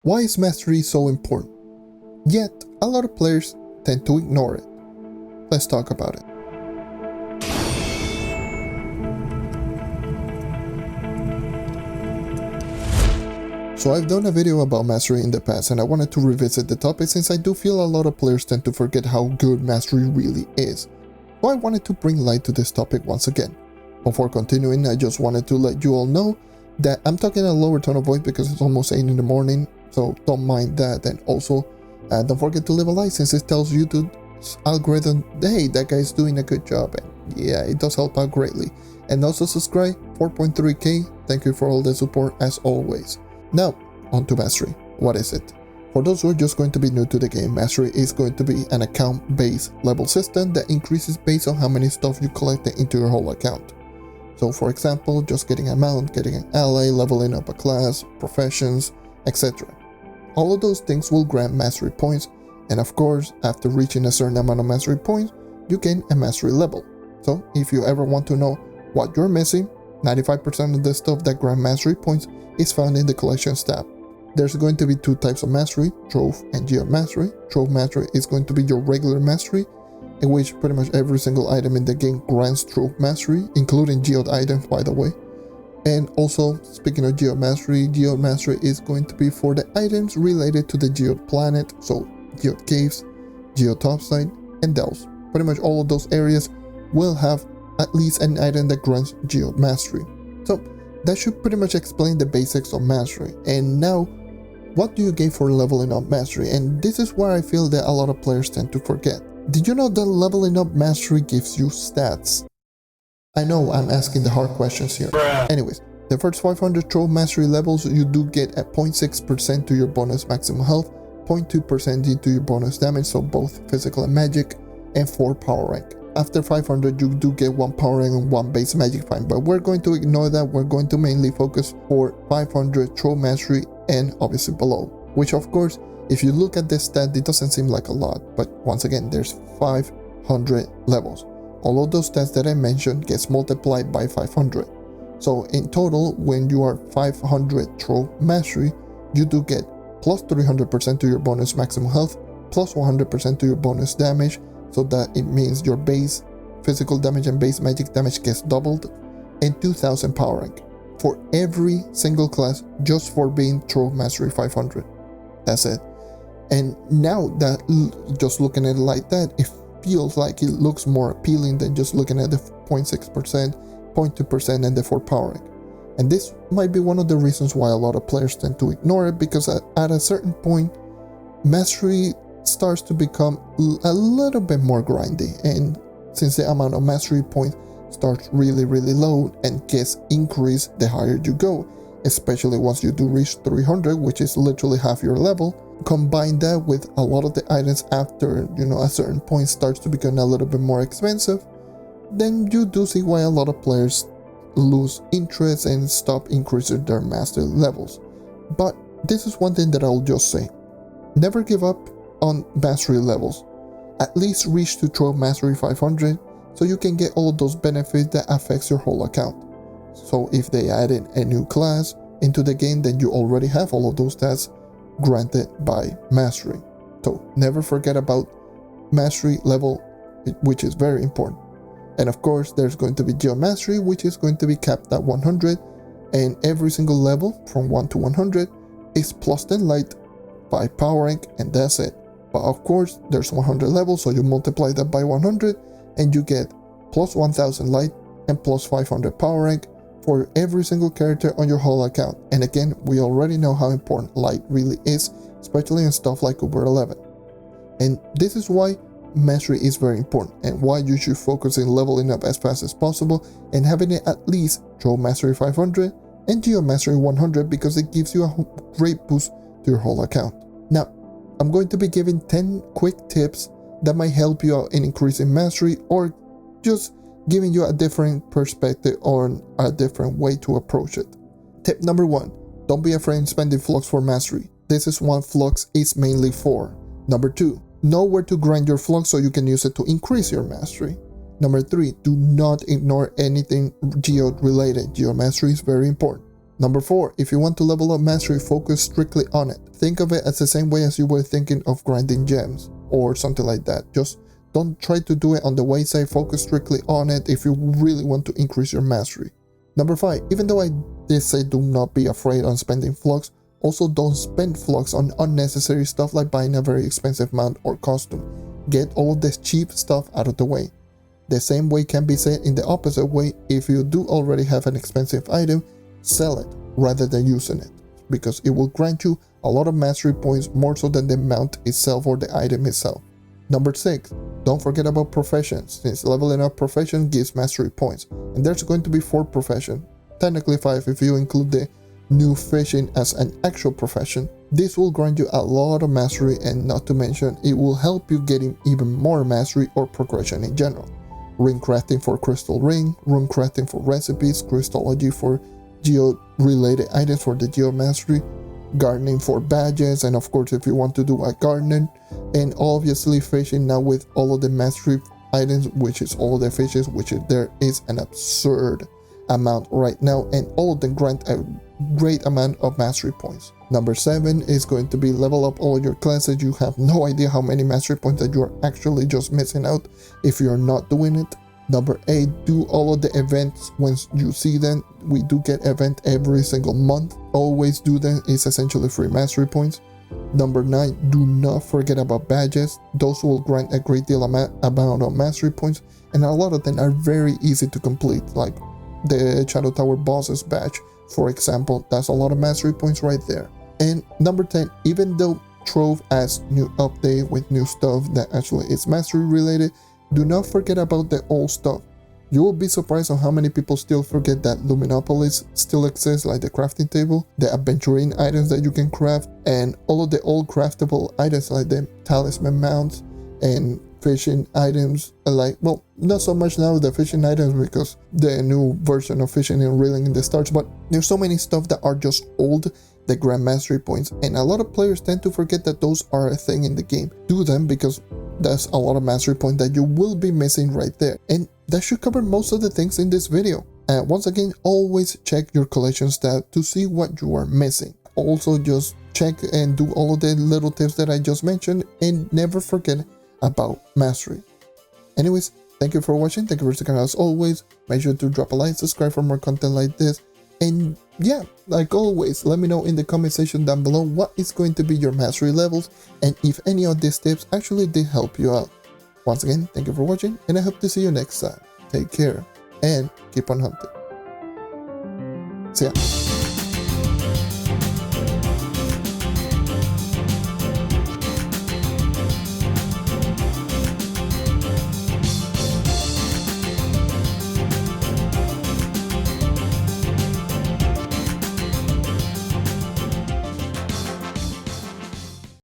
Why is mastery so important? Yet, a lot of players tend to ignore it. Let's talk about it. So I've done a video about mastery in the past and I wanted to revisit the topic since I do feel a lot of players tend to forget how good mastery really is. So I wanted to bring light to this topic once again. Before continuing, I just wanted to let you all know that I'm talking at a lower tone of voice because it's almost 8 in the morning, so don't mind that. And also, don't forget to leave a like since it tells YouTube's algorithm, hey, that guy's doing a good job. And yeah, it does help out greatly. And also subscribe, 4.3k, thank you for all the support as always. Now, on to mastery. What is it? For those who are just going to be new to the game, mastery is going to be an account-based level system that increases based on how many stuff you collect into your whole account. So for example, just getting a mount, getting an ally, leveling up a class, professions, etc. All of those things will grant mastery points, and of course, after reaching a certain amount of mastery points, you gain a mastery level. So if you ever want to know what you're missing, 95% of the stuff that grant mastery points is found in the collections tab. There's going to be two types of mastery, Trove and Geode mastery. Trove mastery is going to be your regular mastery, in which pretty much every single item in the game grants Trove mastery, including Geode items, by the way. And also, speaking of Geode mastery is going to be for the items related to the Geode planet, so Geode caves, Geode topside, and delves. Pretty much all of those areas will have at least an item that grants Geode mastery. So that should pretty much explain the basics of mastery. And now, what do you gain for leveling up mastery? And this is where I feel that a lot of players tend to forget. Did you know that leveling up mastery gives you stats? I know I'm asking the hard questions here. Anyways, the first 500 Trove mastery levels, you do get a 0.6% to your bonus maximum health, 0.2% into your bonus damage, so both physical and magic, and 4 power rank. After 500, you do get 1 power rank and 1 base magic find, but we're going to ignore that. We're going to mainly focus for 500 Trove mastery and obviously below, which of course, if you look at this stat, it doesn't seem like a lot, but once again, there's 500 levels. All of those stats that I mentioned gets multiplied by 500. So in total, when you are 500 Trove mastery, you do get plus 300% to your bonus maximum health, plus 100% to your bonus damage, so that it means your base physical damage and base magic damage gets doubled, and 2000 power rank for every single class just for being Trove mastery 500. That's it. And now that just looking at it like that, it feels like it looks more appealing than just looking at the 0.6%, 0.2% and the 4 power rank. And this might be one of the reasons why a lot of players tend to ignore it, because at a certain point, mastery starts to become a little bit more grindy, and since the amount of mastery points starts really low and gets increased the higher you go, especially once you do reach 300, which is literally half your level. Combine that with a lot of the items after a certain point starts to become a little bit more expensive, then you do see why a lot of players lose interest and stop increasing their mastery levels. But this is one thing that I'll just say: never give up on mastery levels. At least reach to Trove mastery 500 so you can get all of those benefits that affects your whole account. So if they add in a new class into the game, then you already have all of those stats granted by mastery. So never forget about mastery level, which is very important. And of course, there's going to be Geode mastery, which is going to be capped at 100, and every single level from 1 to 100 is plus 10 light, 5 power rank, and that's it. But of course, there's 100 levels, so you multiply that by 100 and you get plus 1000 light and plus 500 power rank for every single character on your whole account. And again, we already know how important light really is, especially in stuff like Uber 11. And this is why mastery is very important, and why you should focus in leveling up as fast as possible and having it at least Trove mastery 500 and Geode mastery 100, because it gives you a great boost to your whole account. Now, I'm going to be giving 10 quick tips that might help you out in increasing mastery, or just giving you a different perspective or a different way to approach it. Tip number 1, don't be afraid in spending flux for mastery. This is what flux is mainly for. Number 2, know where to grind your flux so you can use it to increase your mastery. Number 3, do not ignore anything Geode related. Geode mastery is very important. Number 4, if you want to level up mastery, focus strictly on it. think of it as the same way as you were thinking of grinding gems or something like that. Just don't try to do it on the wayside, focus strictly on it if you really want to increase your mastery. Number 5, even though I did say do not be afraid on spending flux, also don't spend flux on unnecessary stuff like buying a very expensive mount or costume. Get all of this cheap stuff out of the way. The same way can be said in the opposite way. If you do already have an expensive item, sell it rather than using it, because it will grant you a lot of mastery points, more so than the mount itself or the item itself. Number 6, don't forget about professions, since leveling up profession gives mastery points, and there's going to be 4 professions, technically 5 if you include the new fishing as an actual profession. This will grant you a lot of mastery, and not to mention it will help you getting even more mastery or progression in general. Ring crafting for crystal ring, rune crafting for recipes, crystology for geo related items for the geo mastery, gardening for badges, and of course if you want to do a gardener, and obviously fishing now with all of the mastery items, which is all the fishes, which there is an absurd amount right now, and all of them grant a great amount of mastery points. Number 7 is going to be level up all your classes. You have no idea how many mastery points that you are actually just missing out if you're not doing it. Number 8, do all of the events once you see them. We do get event every single month. Always do them. It's essentially free mastery points. Number 9, do not forget about badges. Those will grant a great deal amount of mastery points, and a lot of them are very easy to complete, like the Shadow Tower boss's badge, for example. That's a lot of mastery points right there. And number 10, even though Trove adds new update with new stuff that actually is mastery related, do not forget about the old stuff. You will be surprised on how many people still forget that Luminopolis still exists, like the crafting table, the adventuring items that you can craft, and all of the old craftable items like the talisman mounts and fishing items. Like, well, not so much now the fishing items because the new version of fishing and reeling in the stars, but there's so many stuff that are just old that grant mastery points, and a lot of players tend to forget that those are a thing in the game. Do them, because that's a lot of mastery points that you will be missing right there. And that should cover most of the things in this video. And once again, always check your collection stat to see what you are missing. Also, just check and do all of the little tips that I just mentioned, and never forget about mastery. Anyways, thank you for watching. Thank you for sticking around as always. Make sure to drop a like, subscribe for more content like this, and yeah, like always, let me know in the comment section down below what is going to be your mastery levels, and if any of these tips actually did help you out. Once again, thank you for watching, and I hope to see you next time. Take care and keep on hunting. See ya.